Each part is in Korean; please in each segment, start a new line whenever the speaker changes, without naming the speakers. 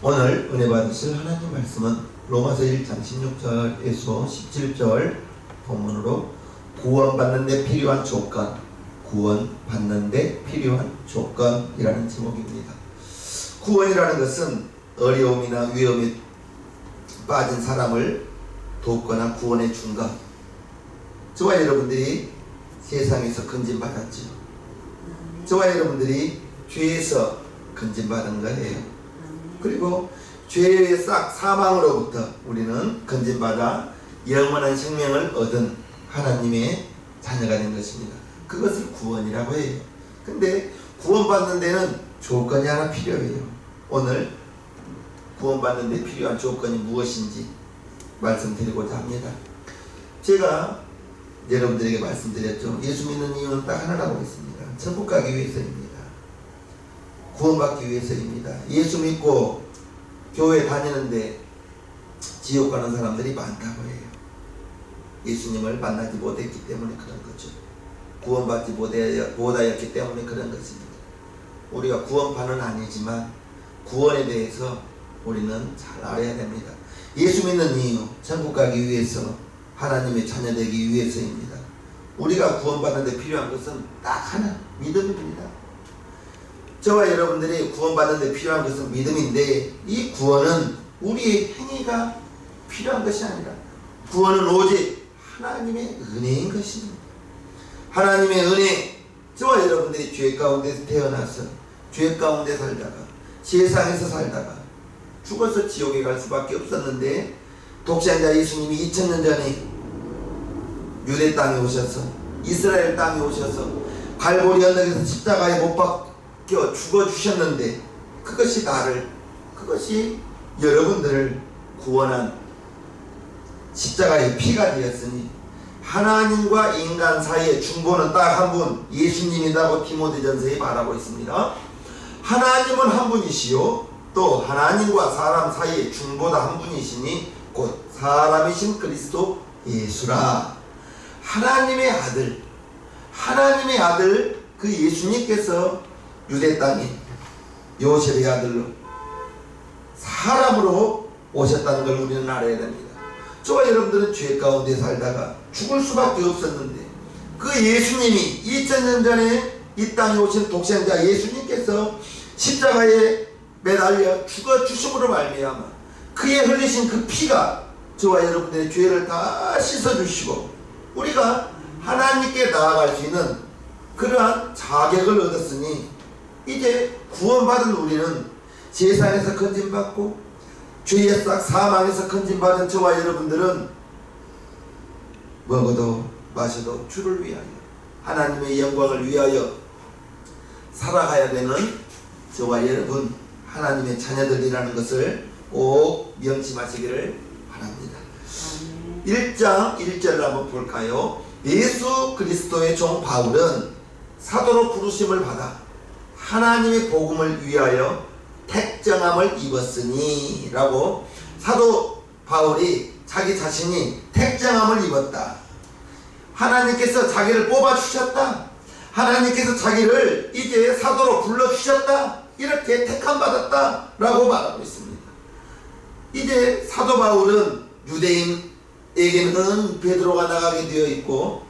오늘 은혜 받으실 하나님 말씀은 로마서 1장 16절에서 17절 본문으로 구원받는 데 필요한 조건, 구원받는 데 필요한 조건이라는 제목입니다. 구원이라는 것은 어려움이나 위험에 빠진 사람을 돕거나 구원해 준 것. 저와 여러분들이 세상에서 건진받았죠. 저와 여러분들이 죄에서 건진받은 거예요. 그리고 죄의 사망으로부터 우리는 건진받아 영원한 생명을 얻은 하나님의 자녀가 된 것입니다. 그것을 구원이라고 해요. 근데 구원받는 데는 조건이 하나 필요해요. 오늘 구원받는 데 필요한 조건이 무엇인지 말씀드리고자 합니다. 제가 여러분들에게 말씀드렸죠. 예수 믿는 이유는 딱 하나라고 했습니다. 천국 가기 위해서입니다. 구원받기 위해서입니다. 예수 믿고 교회 다니는데 지옥 가는 사람들이 많다고 해요. 예수님을 만나지 못했기 때문에 그런 거죠. 구원받지 못하였기 때문에 그런 것입니다. 우리가 구원파는 아니지만 구원에 대해서 우리는 잘 알아야 됩니다. 예수 믿는 이유, 천국 가기 위해서, 하나님의 자녀 되기 위해서입니다. 우리가 구원받는 데 필요한 것은 딱 하나, 믿음입니다. 저와 여러분들이 구원받는 데 필요한 것은 믿음인데, 이 구원은 우리의 행위가 필요한 것이 아니라 구원은 오직 하나님의 은혜인 것입니다. 하나님의 은혜. 저와 여러분들이 죄 가운데 태어나서 죄 가운데 살다가 세상에서 살다가 죽어서 지옥에 갈 수밖에 없었는데, 독생자 예수님이 2000년 전에 유대 땅에 오셔서 이스라엘 땅에 오셔서 갈보리 언덕에서 십자가에 못 박혀 죽어주셨는데, 그것이 나를, 그것이 여러분들을 구원한 십자가의 피가 되었으니, 하나님과 인간 사이의 중보는 딱 한 분, 예수님이라고 디모데전서에 말하고 있습니다. 하나님은 한 분이시요 또 하나님과 사람 사이의 중보다 한 분이시니 곧 사람이신 그리스도 예수라. 하나님의 아들 그 예수님께서 유대 땅에 요셉의 아들로 사람으로 오셨다는 걸 우리는 알아야 됩니다. 저와 여러분들은 죄 가운데 살다가 죽을 수밖에 없었는데, 그 예수님이 2000년 전에 이 땅에 오신 독생자 예수님께서 십자가에 매달려 죽어 주심으로 말미암아 그의 흘리신 그 피가 저와 여러분들의 죄를 다 씻어 주시고 우리가 하나님께 나아갈 수 있는 그러한 자격을 얻었으니, 이제 구원받은 우리는 세상에서 건진받고 죄의 싹 사망에서 건진받은 저와 여러분들은 먹어도 마셔도 주를 위하여, 하나님의 영광을 위하여 살아가야 되는 저와 여러분 하나님의 자녀들이라는 것을 꼭 명심하시기를 바랍니다. 1장 1절을 한번 볼까요? 예수 그리스도의 종 바울은 사도로 부르심을 받아 하나님의 복음을 위하여 택정함을 입었으니 라고, 사도 바울이 자기 자신이 택정함을 입었다. 하나님께서 자기를 뽑아주셨다. 하나님께서 자기를 이제 사도로 불러주셨다. 이렇게 택함받았다 라고 말하고 있습니다. 이제 사도 바울은 유대인에게는 베드로가 나가게 되어 있고,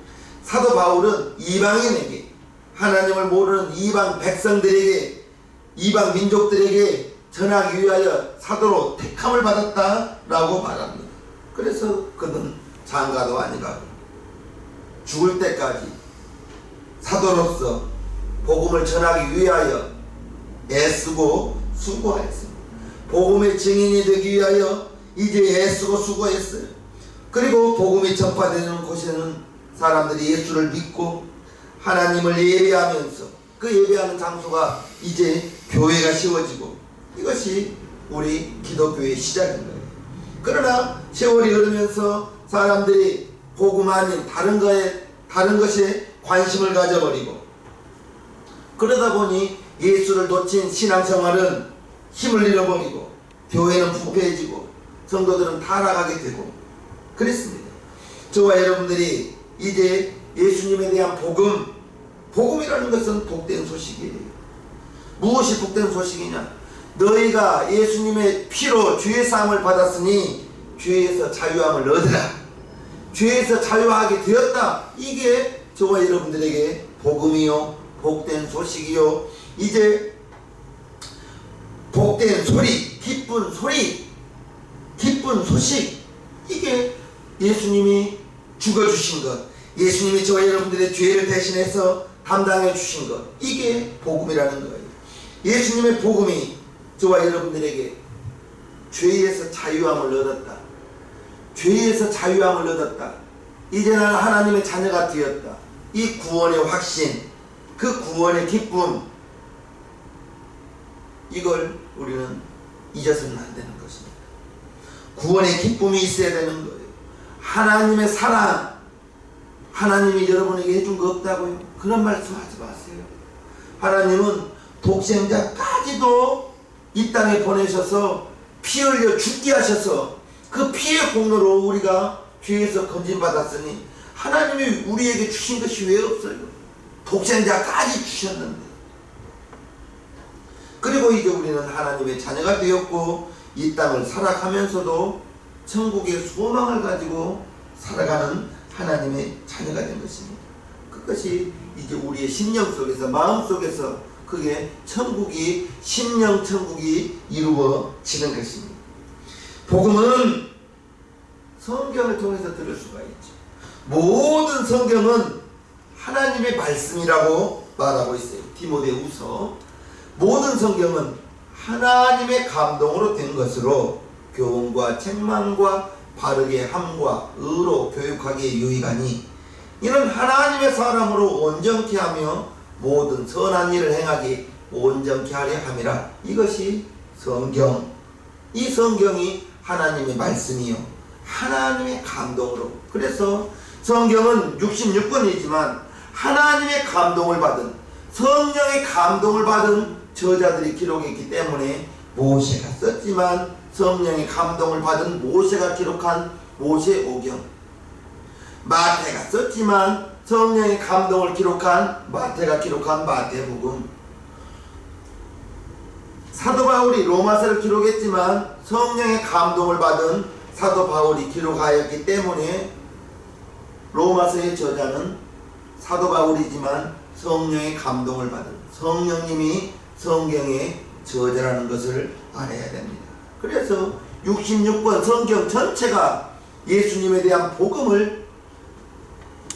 사도 바울은 이방인에게, 하나님을 모르는 이방 백성들에게, 이방 민족들에게 전하기 위하여 사도로 택함을 받았다 라고 말합니다. 그래서 그는 장가도 아니가고 죽을 때까지 사도로서 복음을 전하기 위하여 애쓰고 수고했습니다. 복음의 증인이 되기 위하여 이제 애쓰고 수고했어요. 그리고 복음이 전파되는 곳에는 사람들이 예수를 믿고 하나님을 예배하면서 그 예배하는 장소가 이제 교회가 세워지고, 이것이 우리 기독교의 시작인 거예요. 그러나 세월이 흐르면서 사람들이 복음 아닌 다른 것에 관심을 가져버리고, 그러다 보니 예수를 놓친 신앙생활은 힘을 잃어버리고 교회는 부패해지고 성도들은 타락하게 되고 그랬습니다. 저와 여러분들이 이제 예수님에 대한 복음이라는 것은 복된 소식이에요. 무엇이 복된 소식이냐? 너희가 예수님의 피로 죄 사함을 받았으니 죄에서 자유함을 얻으라. 죄에서 자유하게 되었다. 이게 저와 여러분들에게 복음이요, 복된 소식이요. 이제 복된 소리, 기쁜 소리, 기쁜 소식, 이게 예수님이 죽어주신 것, 예수님이 저와 여러분들의 죄를 대신해서 담당해 주신 것, 이게 복음이라는 거예요. 예수님의 복음이 저와 여러분들에게 죄에서 자유함을 얻었다. 죄에서 자유함을 얻었다. 이제 나는 하나님의 자녀가 되었다. 이 구원의 확신, 그 구원의 기쁨, 이걸 우리는 잊어서는 안 되는 것입니다. 구원의 기쁨이 있어야 되는 거예요. 하나님의 사랑, 하나님이 여러분에게 해준 거 없다고요? 그런 말씀 하지 마세요. 하나님은 독생자까지도 이 땅에 보내셔서 피 흘려 죽게 하셔서 그 피의 공로로 우리가 죄에서 건진받았으니 하나님이 우리에게 주신 것이 왜 없어요? 독생자까지 주셨는데. 그리고 이제 우리는 하나님의 자녀가 되었고 이 땅을 살아가면서도 천국의 소망을 가지고 살아가는 하나님의 자녀가 된 것입니다. 그것이 이제 우리의 심령 속에서, 마음 속에서 그게 천국이, 심령 천국이 이루어지는 것입니다. 복음은 성경을 통해서 들을 수가 있죠. 모든 성경은 하나님의 말씀이라고 말하고 있어요. 디모데후서. 모든 성경은 하나님의 감동으로 된 것으로 교훈과 책망과 바르게 함과 의로 교육하기에 유익하니 이는 하나님의 사람으로 온전케 하며 모든 선한 일을 행하기 온전케 하려 함이라. 이것이 성경. 이 성경이 하나님의 말씀이요, 하나님의 감동으로. 그래서 성경은 66권이지만 하나님의 감동을 받은, 성령의 감동을 받은 저자들이 기록했기 때문에 모세가 썼지만 성령의 감동을 받은 모세가 기록한 모세오경, 마태가 썼지만 성령의 감동을 기록한 마태가 기록한 마태복음, 사도 바울이 로마서를 기록했지만 성령의 감동을 받은 사도 바울이 기록하였기 때문에 로마서의 저자는 사도 바울이지만 성령의 감동을 받은 성령님이 성경의 저자라는 것을 알아야 됩니다. 그래서 66권 성경 전체가 예수님에 대한 복음을,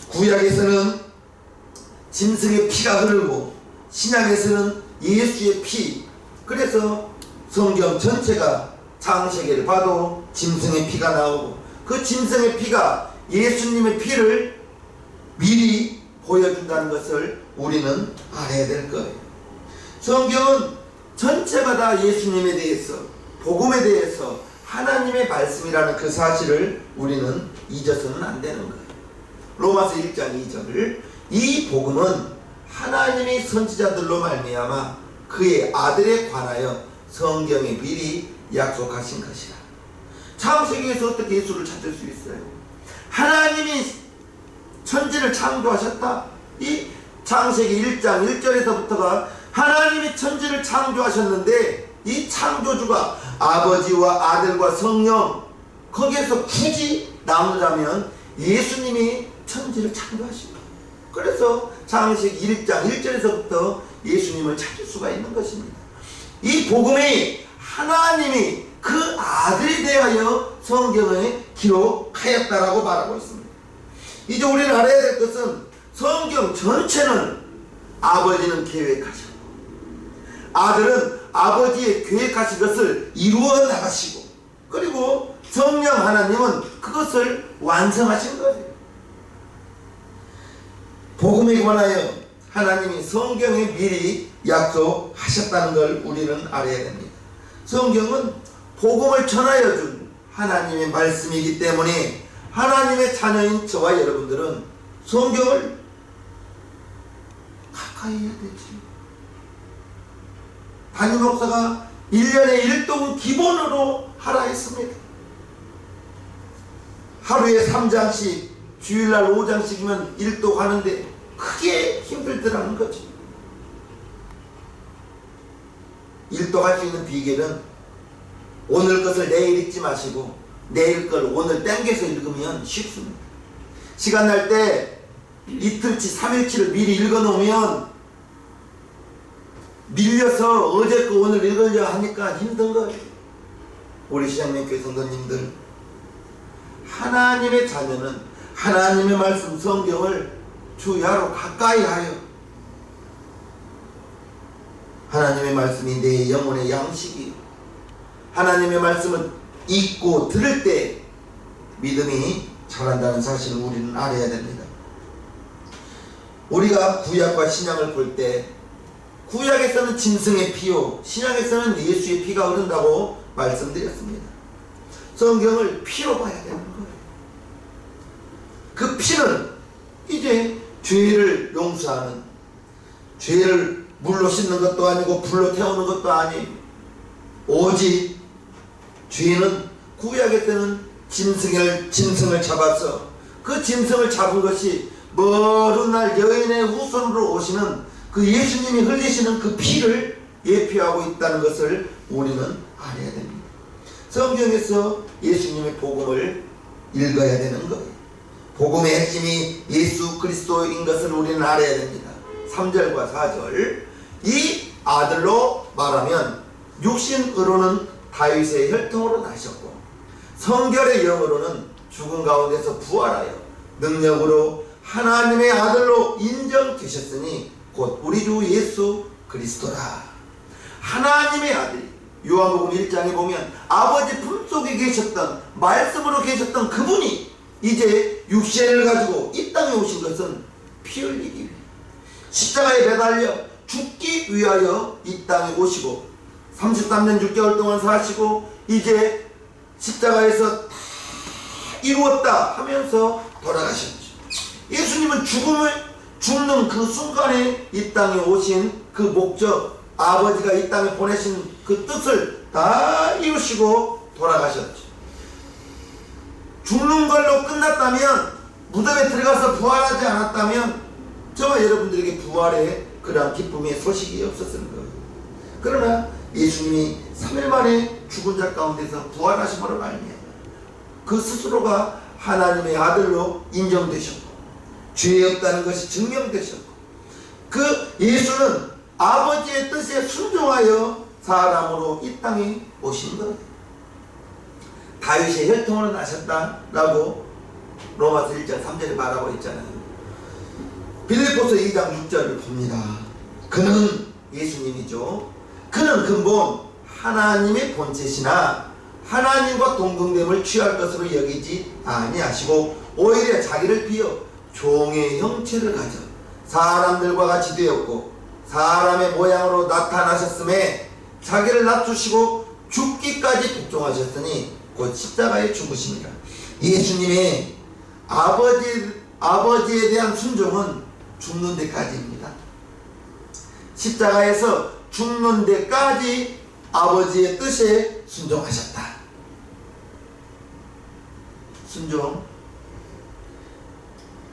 구약에서는 짐승의 피가 흐르고 신약에서는 예수의 피, 그래서 성경 전체가 창세기를 봐도 짐승의 피가 나오고 그 짐승의 피가 예수님의 피를 미리 보여준다는 것을 우리는 알아야 될 거예요. 성경은 전체가 다 예수님에 대해서, 복음에 대해서 하나님의 말씀이라는 그 사실을 우리는 잊어서는 안 되는 거예요. 로마서 1장 2절을 이 복음은 하나님이 선지자들로 말미암아 그의 아들에 관하여 성경에 미리 약속하신 것이라. 창세기에서 어떻게 예수를 찾을 수 있어요? 하나님이 천지를 창조하셨다. 이 창세기 1장 1절에서부터가 하나님이 천지를 창조하셨는데 이 창조주가 아버지와 아들과 성령, 거기에서 굳이 나누자면 예수님이 천지를 창조하신 거예요. 그래서 창세기 1장 1절에서부터 예수님을 찾을 수가 있는 것입니다. 이 복음이 하나님이 그 아들에 대하여 성경에 기록하였다라고 말하고 있습니다. 이제 우리는 알아야 될 것은 성경 전체는 아버지는 계획하셨고 아들은 아버지의 계획하신 것을 이루어 나가시고 그리고 성령 하나님은 그것을 완성하신 거예요. 복음에 관하여 하나님이 성경에 미리 약속하셨다는 걸 우리는 알아야 됩니다. 성경은 복음을 전하여 준 하나님의 말씀이기 때문에 하나님의 자녀인 저와 여러분들은 성경을 가까이 해야 되지. 담임 목사가 1년에 1독은 기본으로 하라 했습니다. 하루에 3장씩, 주일날 5장씩이면 1독 하는데 크게 힘들더라는 거지. 일독할 수 있는 비결은 오늘 것을 내일 읽지 마시고 내일 걸 오늘 땡겨서 읽으면 쉽습니다. 시간 날 때 이틀치 3일치를 미리 읽어 놓으면 밀려서 어제 거 오늘 읽으려 하니까 힘든 거예요. 우리 시장님교회 성도님들, 하나님의 자녀는 하나님의 말씀 성경을 주야로 가까이 하여 하나님의 말씀이 내 영혼의 양식이요, 하나님의 말씀을 읽고 들을 때 믿음이 자란다는 사실을 우리는 알아야 됩니다. 우리가 구약과 신약을 볼 때 구약에서는 짐승의 피요 신약에서는 예수의 피가 흐른다고 말씀드렸습니다. 성경을 피로 봐야 되는 거예요. 그 피는 이제 죄를 용서하는, 죄를 물로 씻는 것도 아니고 불로 태우는 것도 아니에요. 오직 죄는 구약에서는 짐승을 잡아서 그 짐승을 잡은 것이 먼 훗날 여인의 후손으로 오시는 그 예수님이 흘리시는 그 피를 예표하고 있다는 것을 우리는 알아야 됩니다. 성경에서 예수님의 복음을 읽어야 되는 거예요. 복음의 핵심이 예수 그리스도인 것을 우리는 알아야 됩니다. 3절과 4절, 이 아들로 말하면 육신으로는 다윗의 혈통으로 나셨고 성결의 영으로는 죽은 가운데서 부활하여 능력으로 하나님의 아들로 인정되셨으니 곧 우리 주 예수 그리스도라. 하나님의 아들, 요한복음 1장에 보면 아버지 품속에 계셨던, 말씀으로 계셨던 그분이 이제 육신을 가지고 이 땅에 오신 것은 피 흘리기 위해 십자가에 매달려 죽기 위하여 이 땅에 오시고 33년 6개월 동안 사시고 이제 십자가에서 다 이루었다 하면서 돌아가셨죠. 예수님은 죽는 그 순간에 이 땅에 오신 그 목적, 아버지가 이 땅에 보내신 그 뜻을 다 이루시고 돌아가셨죠. 죽는 걸로 끝났다면, 무덤에 들어가서 부활하지 않았다면 저와 여러분들에게 부활의 그러한 기쁨의 소식이 없었을 거예요. 그러나 예수님이 3일 만에 죽은 자 가운데서 부활하심으로 말미암아 그 스스로가 하나님의 아들로 인정되셨고 죄 없다는 것이 증명되셨고 그 예수는 아버지의 뜻에 순종하여 사람으로 이 땅에 오신 거예요. 다윗의 혈통으로 나셨다라고 로마서 1장 3절에 말하고 있잖아요. 빌립보서 2장 6절을 봅니다. 그는 예수님이죠. 그는 근본 하나님의 본체시나 하나님과 동등됨을 취할 것으로 여기지 아니하시고 오히려 자기를 비어 종의 형체를 가져 사람들과 같이 되었고 사람의 모양으로 나타나셨음에 자기를 낮추시고 죽기까지 복종하셨으니 곧 십자가에 죽으십니다. 예수님의 아버지에 대한 순종은 죽는 데까지입니다. 십자가에서 죽는 데까지 아버지의 뜻에 순종하셨다. 순종,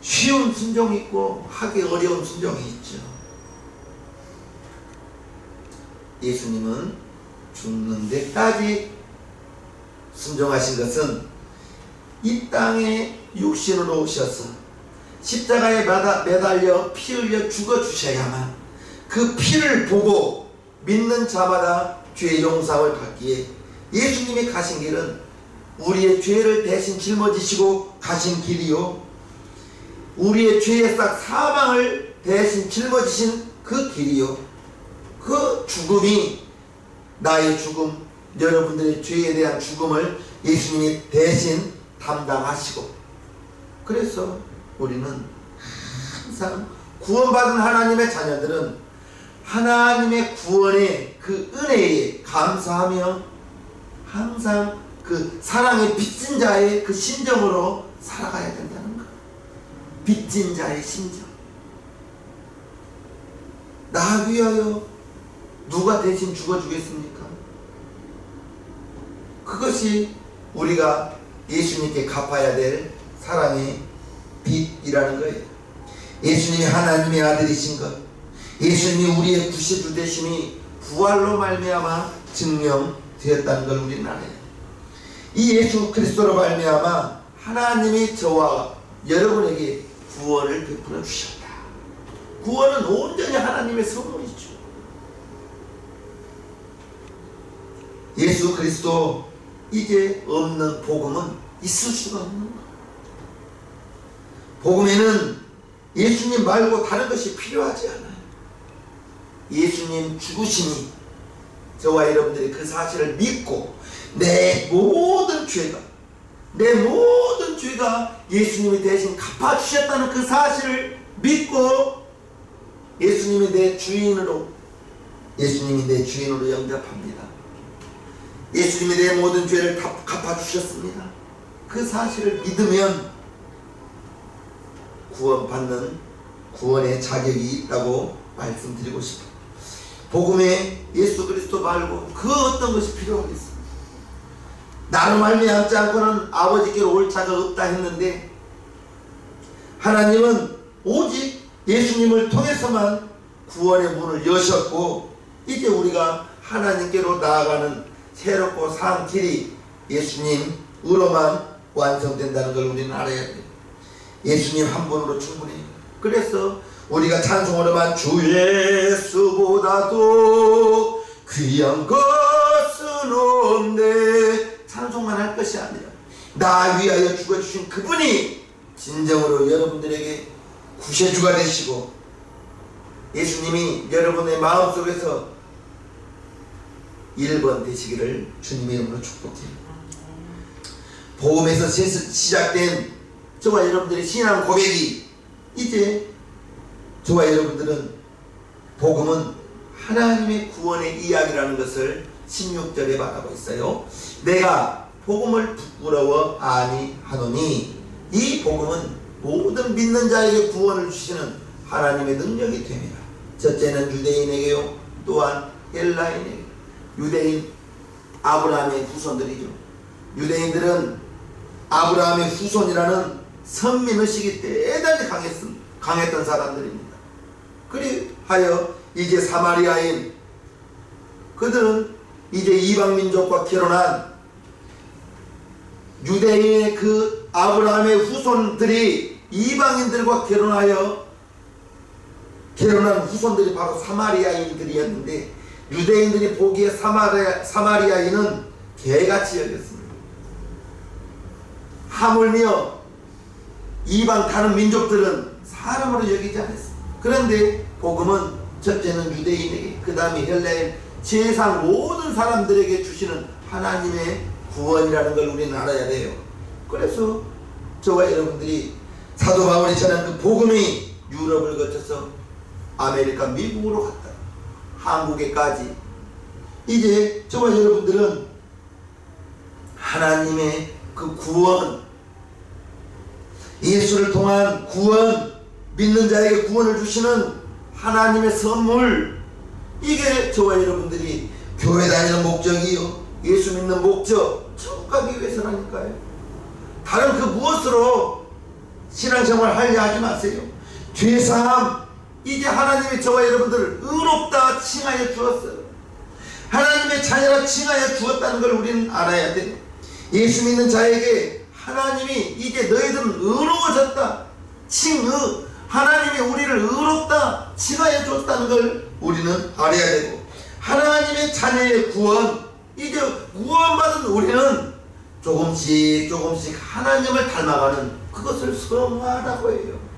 쉬운 순종이 있고 하기 어려운 순종이 있죠. 예수님은 죽는 데까지 순종하신 것은 이 땅에 육신으로 오셔서 십자가에 매달려 피 흘려 죽어주셔야만 그 피를 보고 믿는 자마다 죄의 용서를 받기에 예수님이 가신 길은 우리의 죄를 대신 짊어지시고 가신 길이요, 우리의 죄의 싹 사망을 대신 짊어지신 그 길이요, 그 죽음이 나의 죽음, 여러분들의 죄에 대한 죽음을 예수님이 대신 담당하시고, 그래서 우리는 항상 구원받은 하나님의 자녀들은 하나님의 구원의 그 은혜에 감사하며 항상 그 사랑의 빚진 자의 그 심정으로 살아가야 된다는 것. 빚진 자의 심정. 나 위하여 누가 대신 죽어주겠습니까? 그것이 우리가 예수님께 갚아야 될 사랑의 빚이라는 거예요. 예수님이 하나님의 아들이신 것, 예수님이 우리의 구세주 되심이 부활로 말미암아 증명되었다는 걸 우리는 알아요. 이 예수 그리스도로 말미암아 하나님이 저와 여러분에게 구원을 베풀어 주셨다. 구원은 온전히 하나님의 선물이죠. 예수 그리스도 이제 없는 복음은 있을 수가 없는 거예요. 복음에는 예수님 말고 다른 것이 필요하지 않아요. 예수님 죽으심이 저와 여러분들이 그 사실을 믿고 내 모든 죄가 예수님이 대신 갚아주셨다는 그 사실을 믿고 예수님이 내 주인으로 영접합니다. 예수님이 내 모든 죄를 다 갚아주셨습니다. 그 사실을 믿으면 구원의 자격이 있다고 말씀드리고 싶어요. 복음에 예수 그리스도 말고 그 어떤 것이 필요하겠습니까? 나로 말미암지 않고는 아버지께로 올 자가 없다 했는데 하나님은 오직 예수님을 통해서만 구원의 문을 여셨고 이제 우리가 하나님께로 나아가는 새롭고 산 길이 예수님으로만 완성된다는 걸 우리는 알아야 돼요. 예수님 한 분으로 충분해요. 그래서 우리가 찬송으로만 주 예수보다도 귀한 것은 없네 찬송만 할 것이 아니라 나 위하여 죽어주신 그분이 진정으로 여러분들에게 구세주가 되시고 예수님이 여러분의 마음속에서 1번 되시기를 주님의 이름으로 축복해요. 복음에서 시작된 저와 여러분들의 신앙 고백이 이제 저와 여러분들은 복음은 하나님의 구원의 이야기라는 것을 16절에 말하고 있어요. 내가 복음을 부끄러워 아니하노니 이 복음은 모든 믿는 자에게 구원을 주시는 하나님의 능력이 됩니다. 첫째는 유대인에게요 또한 헬라인에게. 유대인 아브라함의 후손들이죠. 유대인들은 아브라함의 후손이라는 선민의식이 대단히 강했던 사람들입니다. 그리하여 이제 사마리아인 그들은 이제 이방민족과 결혼한 유대인의 그 아브라함의 후손들이 이방인들과 결혼한 후손들이 바로 사마리아인들이었는데 유대인들이 보기에 사마리아인은 개같이 여겼습니다. 하물며 이방 다른 민족들은 사람으로 여기지 않았습니다. 그런데 복음은 첫째는 유대인에게 그 다음에 헬라인 세상 모든 사람들에게 주시는 하나님의 구원이라는 걸 우리는 알아야 돼요. 그래서 저와 여러분들이 사도 바울이 전한 그 복음이 유럽을 거쳐서 아메리카 미국으로 갔다 한국에까지 이제 저와 여러분들은 하나님의 그 구원 예수를 통한 구원 믿는 자에게 구원을 주시는 하나님의 선물 이게 저와 여러분들이 교회 다니는 목적이요 예수 믿는 목적 천국 가기 위해서라니까요. 다른 그 무엇으로 신앙생활 하려 하지 마세요. 죄사함 이제 하나님이 저와 여러분들을 의롭다 칭하여 주었어요. 하나님의 자녀라 칭하여 주었다는 걸 우리는 알아야 돼요. 예수 믿는 자에게 하나님이 이제 너희들은 의로워졌다 칭의 하나님이 우리를 의롭다 칭하여 줬다는 걸 우리는 알아야 되고 하나님의 자녀의 구원 이제 구원받은 우리는 조금씩 하나님을 닮아가는 그것을 성화라고 해요.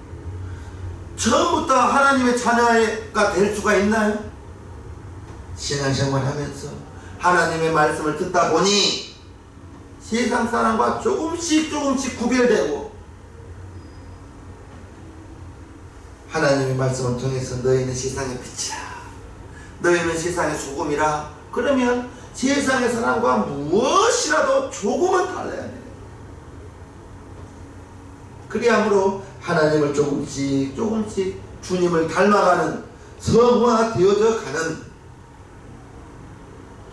처음부터 하나님의 자녀가 될 수가 있나요? 신앙생활 하면서 하나님의 말씀을 듣다 보니 세상 사람과 조금씩 구별되고 하나님의 말씀을 통해서 너희는 세상의 빛이라 너희는 세상의 소금이라 그러면 세상의 사람과 무엇이라도 조금은 달라야 돼요. 그리함으로 하나님을 조금씩 주님을 닮아가는 성화되어져 가는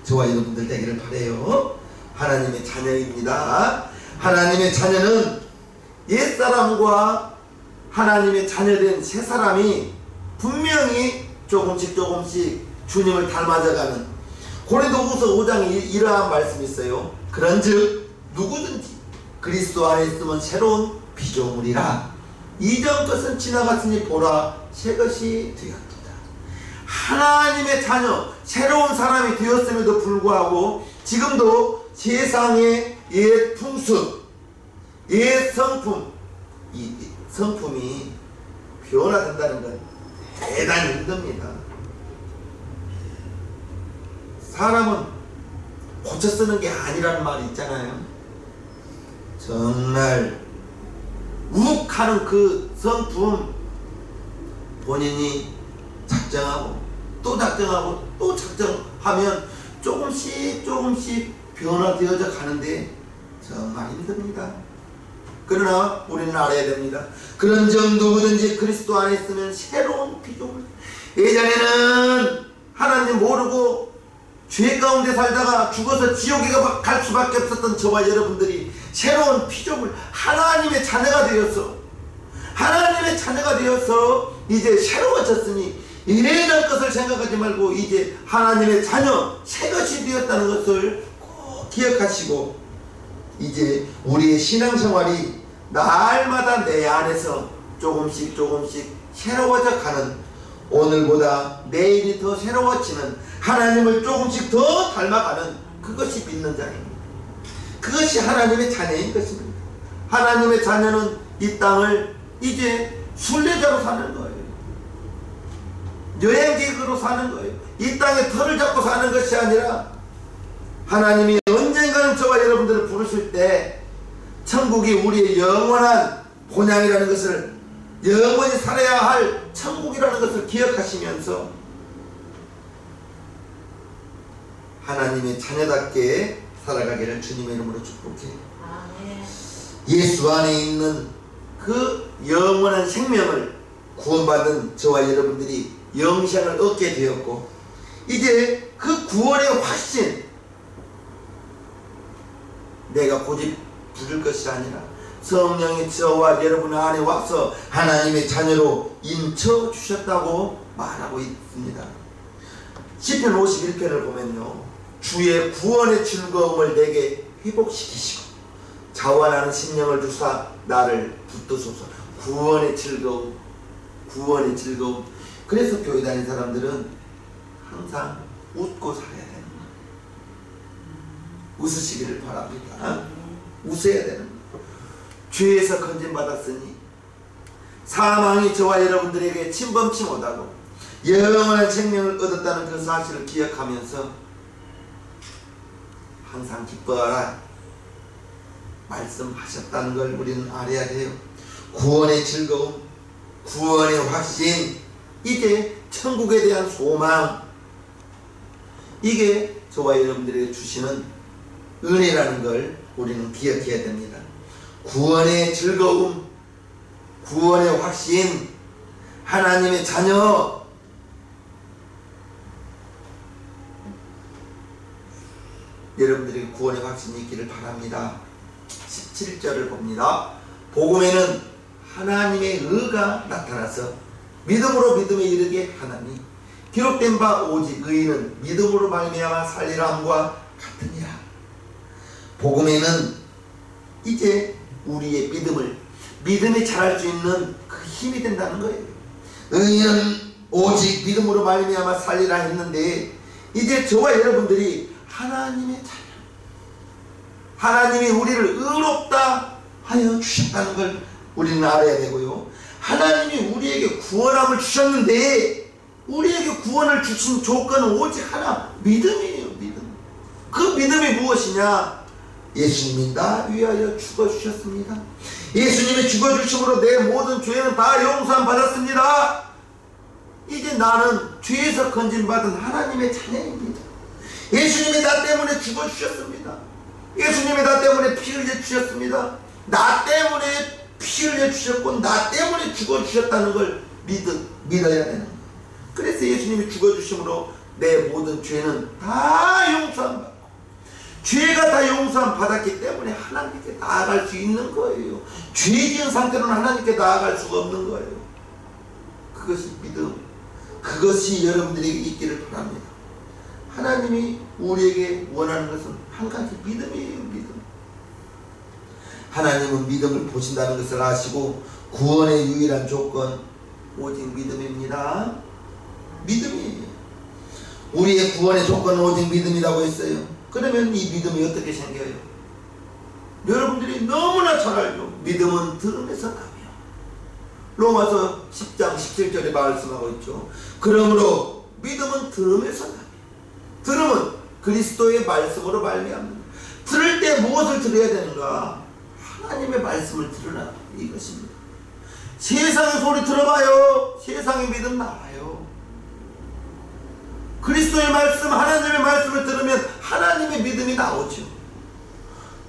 저와 여러분들 되기를 바라요. 하나님의 자녀입니다. 하나님의 자녀는 옛사람과 하나님의 자녀된 새사람이 분명히 조금씩 주님을 닮아져가는. 고린도후서 5장에 이러한 말씀이 있어요. 그런즉 누구든지 그리스도 안에 있으면 새로운 피조물이라. 이전 것은 지나갔으니 보라 새 것이 되었도다. 하나님의 자녀, 새로운 사람이 되었음에도 불구하고 지금도 세상의 옛 풍습, 옛 성품, 이 성품이 변화된다는 건 대단히 힘듭니다. 사람은 고쳐 쓰는 게 아니라는 말이 있잖아요. 정말 욱하는 그 성품 본인이 작정하고 또 작정하고 또 작정하면 조금씩 변화되어져 가는데 정말 힘듭니다. 그러나 우리는 알아야 됩니다. 그런즉 누구든지 그리스도 안에 있으면 새로운 피조물. 예전에는 하나님 모르고 죄 가운데 살다가 죽어서 지옥에 갈 수밖에 없었던 저와 여러분들이 새로운 피조물, 하나님의 자녀가 되어서, 하나님의 자녀가 되어서 이제 새로워졌으니 예전 것을 생각하지 말고 이제 하나님의 자녀, 새 것이 되었다는 것을 꼭 기억하시고, 이제 우리의 신앙생활이 날마다 내 안에서 조금씩 새로워져 가는, 오늘보다 내일이 더 새로워지는, 하나님을 조금씩 더 닮아가는, 그것이 믿는 자입니다. 그것이 하나님의 자녀인 것입니다. 하나님의 자녀는 이 땅을 이제 순례자로 사는 거예요. 여행객으로 사는 거예요. 이 땅에 털을 잡고 사는 것이 아니라 하나님이 언젠가는 저와 여러분들을 부르실 때 천국이 우리의 영원한 본향이라는 것을, 영원히 살아야 할 천국이라는 것을 기억하시면서 하나님의 자녀답게 살아가기를 주님의 이름으로 축복해요. 예수 안에 있는 그 영원한 생명을 구원받은 저와 여러분들이 영생을 얻게 되었고, 이제 그 구원의 확신, 내가 고집 부릴 것이 아니라 성령이 저와 여러분 안에 와서 하나님의 자녀로 인쳐 주셨다고 말하고 있습니다. 시편 51편을 보면요, 주의 구원의 즐거움을 내게 회복시키시고 자원하는 심령을 주사 나를 붙드소서. 구원의 즐거움, 구원의 즐거움. 그래서 교회 다니는 사람들은 항상 웃고 살아야 됩니다. 웃으시기를 바랍니다. 웃어야 되는 거예요. 죄에서 건진받았으니 사망이 저와 여러분들에게 침범치 못하고 영원한 생명을 얻었다는 그 사실을 기억하면서 항상 기뻐하라 말씀하셨다는 걸 우리는 알아야 돼요. 구원의 즐거움, 구원의 확신, 이게 천국에 대한 소망, 이게 저와 여러분들에게 주시는 은혜라는 걸 우리는 기억해야 됩니다. 구원의 즐거움, 구원의 확신, 하나님의 자녀, 여러분들에게 구원의 확신이 있기를 바랍니다. 17절을 봅니다. 복음에는 하나님의 의가 나타나서 믿음으로 믿음에 이르게 하나니 기록된 바 오직 의인은 믿음으로 말미암아 살리라 함과 같으니라. 복음에는 이제 우리의 믿음이 자랄 수 있는 그 힘이 된다는 거예요. 의인은 오직 믿음으로 말미암아 살리라 했는데, 이제 저와 여러분들이 하나님의 자녀, 하나님이 우리를 의롭다 하여 주셨다는 걸 우리는 알아야 되고요. 하나님이 우리에게 구원함을 주셨는데, 우리에게 구원을 주신 조건은 오직 하나, 믿음이에요. 믿음. 그 믿음이 무엇이냐? 예수님이 나 위하여 죽어주셨습니다. 예수님이 죽어주심으로 내 모든 죄는 다 용서함 받았습니다. 이제 나는 죄에서 건진받은 하나님의 자녀입니다. 예수님이 나 때문에 죽어주셨습니다. 예수님이 나 때문에 피 흘려주셨습니다. 나 때문에 피 흘려주셨고 나 때문에 죽어주셨다는 걸 믿어야 되는 거예요. 그래서 예수님이 죽어주심으로 내 모든 죄는 다 용서함 받고, 죄가 다 용서함 받았기 때문에 하나님께 나아갈 수 있는 거예요. 죄 지은 상태로는 하나님께 나아갈 수가 없는 거예요. 그것이 믿음. 그것이 여러분들에게 있기를 바랍니다. 하나님이 우리에게 원하는 것은 한 가지 믿음이에요. 믿음. 하나님은 믿음을 보신다는 것을 아시고 구원의 유일한 조건 오직 믿음입니다. 믿음이에요. 우리의 구원의 조건은 오직 믿음이라고 했어요. 그러면 이 믿음이 어떻게 생겨요? 여러분들이 너무나 잘 알죠. 믿음은 들음에서 나며. 로마서 10장 17절에 말씀하고 있죠. 그러므로 믿음은 들음에서 나며. 들음은 그리스도의 말씀으로 말미암는. 들을 때 무엇을 들어야 되는가? 하나님의 말씀을 들으라, 이것입니다. 세상의 소리 들어봐요. 세상의 믿음 나와요. 그리스도의 말씀, 하나님의 말씀을 들으면 하나님의 믿음이 나오죠.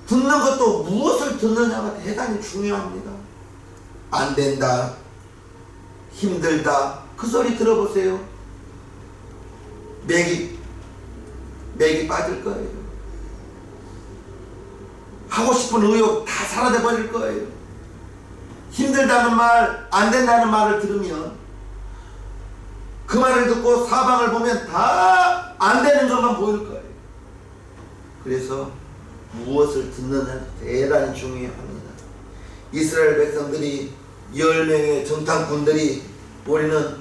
듣는 것도 무엇을 듣느냐가 대단히 중요합니다. 안 된다, 힘들다, 그 소리 들어보세요. 맥이 빠질 거예요. 하고 싶은 의욕 다 사라져 버릴 거예요. 힘들다는 말, 안 된다는 말을 들으면, 그 말을 듣고 사방을 보면 다 안 되는 것만 보일 거예요. 그래서 무엇을 듣느냐 대단히 중요합니다. 이스라엘 백성들이 10명의 정탐꾼들이 우리는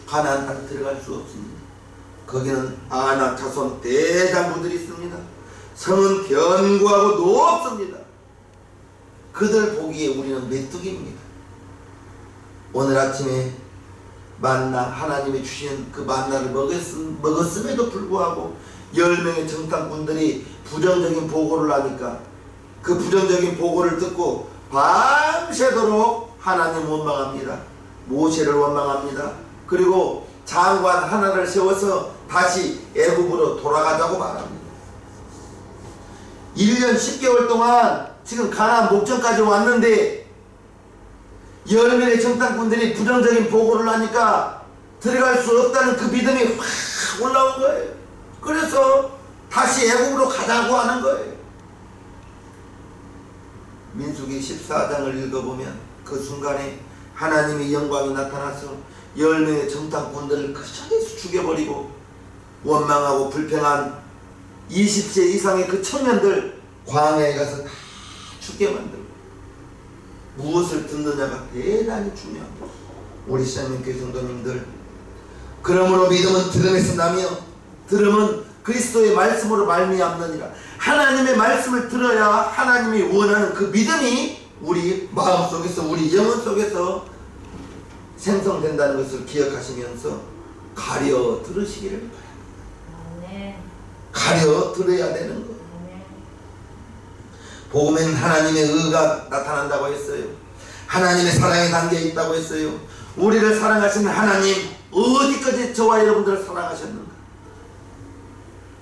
가나안 땅에 들어갈 수 없습니다. 거기는 아낙 자손 대장부들이 있습니다. 성은 견고하고 높습니다. 그들 보기에 우리는 메뚜기입니다. 오늘 아침에 만나, 하나님이 주신 그 만나를 먹었음에도 불구하고 10명의 정탐꾼들이 부정적인 보고를 하니까 그 부정적인 보고를 듣고 밤새도록 하나님 원망합니다. 모세를 원망합니다. 그리고 장관 하나를 세워서 다시 애굽으로 돌아가자고 말합니다. 1년 10개월 동안 지금 가나안 목전까지 왔는데 10명의 정탐꾼들이 부정적인 보고를 하니까 들어갈 수 없다는 그 믿음이 확 올라온 거예요. 그래서 다시 애굽으로 가자고 하는 거예요. 민수기 14장을 읽어보면 그 순간에 하나님의 영광이 나타나서 10명의 정탐꾼들을 그 자리에서 죽여버리고 원망하고 불평한 20세 이상의 그 청년들 광야에 가서 다 죽게 만들고. 무엇을 듣느냐가 대단히 중요합니다. 우리 시장님교회 성도님들, 그러므로 믿음은 들음에서 나며 들음은 그리스도의 말씀으로 말미암느니라. 하나님의 말씀을 들어야 하나님이 원하는 그 믿음이 우리 마음속에서, 우리 영혼 속에서 생성된다는 것을 기억하시면서 가려 들으시기를 바랍니다. 가려 들어야 되는 것. 복음에는 하나님의 의가 나타난다고 했어요. 하나님의 사랑이 담겨 있다고 했어요. 우리를 사랑하시는 하나님, 어디까지 저와 여러분들을 사랑하셨는가?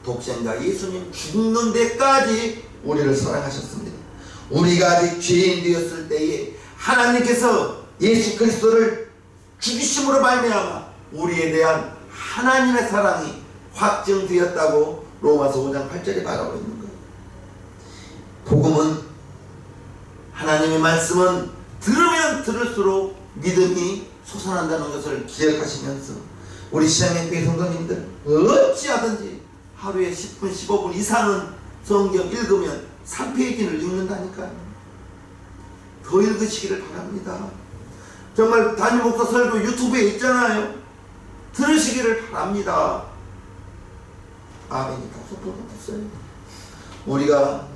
독생자 예수님 죽는 데까지 우리를 사랑하셨습니다. 우리가 아직 죄인 되었을 때에 하나님께서 예수 그리스도를 죽이심으로 말미암아 우리에 대한 하나님의 사랑이 확증되었다고 로마서 5장 8절에 말하고 있는 거예요. 복음은, 하나님의 말씀은 들으면 들을수록 믿음이 솟아난다는 것을 기억하시면서 우리 시장의 교회 성도님들, 어찌하든지 하루에 10분 15분 이상은 성경 읽으면 3페이지를 읽는다니까요. 더 읽으시기를 바랍니다. 정말 담임 목사 설교 유튜브에 있잖아요. 들으시기를 바랍니다. 아멘이 다섯 번 없어요. 우리가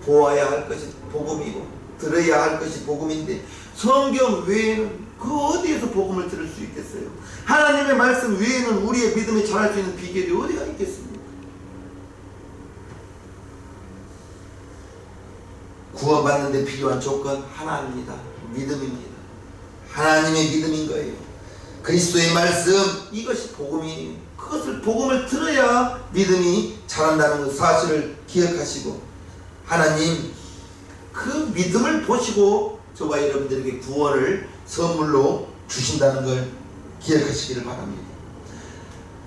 보아야 할 것이 복음이고 들어야 할 것이 복음인데 성경 외에는 그 어디에서 복음을 들을 수 있겠어요? 하나님의 말씀 외에는 우리의 믿음이 자랄 수 있는 비결이 어디가 있겠습니까? 구원받는 데 필요한 조건 하나입니다. 믿음입니다. 하나님의 믿음인 거예요. 그리스도의 말씀, 이것이 복음이에요. 그것을, 복음을 들어야 믿음이 자란다는 그 사실을 기억하시고 하나님 그 믿음을 보시고 저와 여러분들에게 구원을 선물로 주신다는 걸 기억하시기를 바랍니다.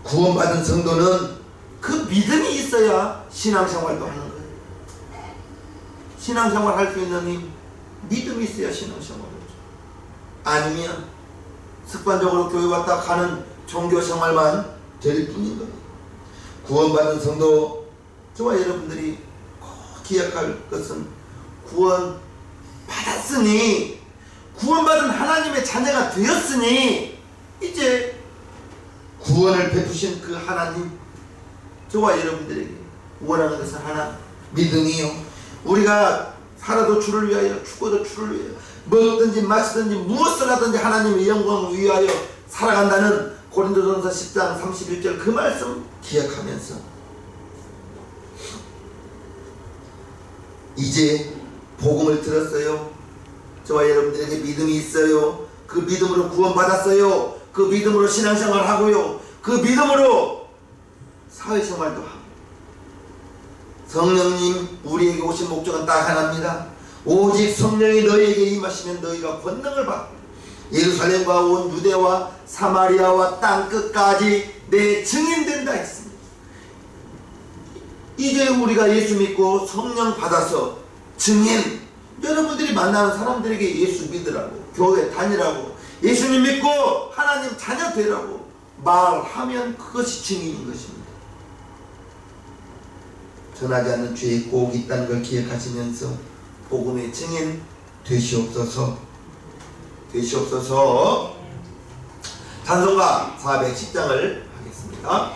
구원받은 성도는 그 믿음이 있어야 신앙생활도 하는 거예요. 신앙생활 할 수 있는 힘, 믿음이 있어야 신앙생활을 하죠. 아니면 습관적으로 교회 왔다 가는 종교 생활만 될 뿐인 겁니다. 구원받은 성도, 저와 여러분들이 꼭 기억할 것은 구원 받았으니, 구원받은 하나님의 자녀가 되었으니 이제 구원을 베푸신 그 하나님, 저와 여러분들에게 원하는 것은 하나, 믿음이요. 우리가 살아도 주를 위하여, 죽어도 주를 위하여, 먹든지 마시든지 무엇을 하든지 하나님의 영광을 위하여 살아간다는 고린도전서 10장 31절 그 말씀 기억하면서 이제 복음을 들었어요. 저와 여러분들에게 믿음이 있어요. 그 믿음으로 구원받았어요. 그 믿음으로 신앙생활을 하고요. 그 믿음으로 사회생활도 하고. 성령님 우리에게 오신 목적은 딱 하나입니다. 오직 성령이 너희에게 임하시면 너희가 권능을 받고 예루살렘과 온 유대와 사마리아와 땅끝까지 내 증인된다 했습니다. 이제 우리가 예수 믿고 성령 받아서 증인, 여러분들이 만나는 사람들에게 예수 믿으라고, 교회 다니라고, 예수님 믿고 하나님 자녀 되라고 말하면 그것이 증인인 것입니다. 전하지 않는 죄에 꼭 있다는 걸 기억하시면서 복음의 증인 되시옵소서. 찬송가 410장을 하겠습니다.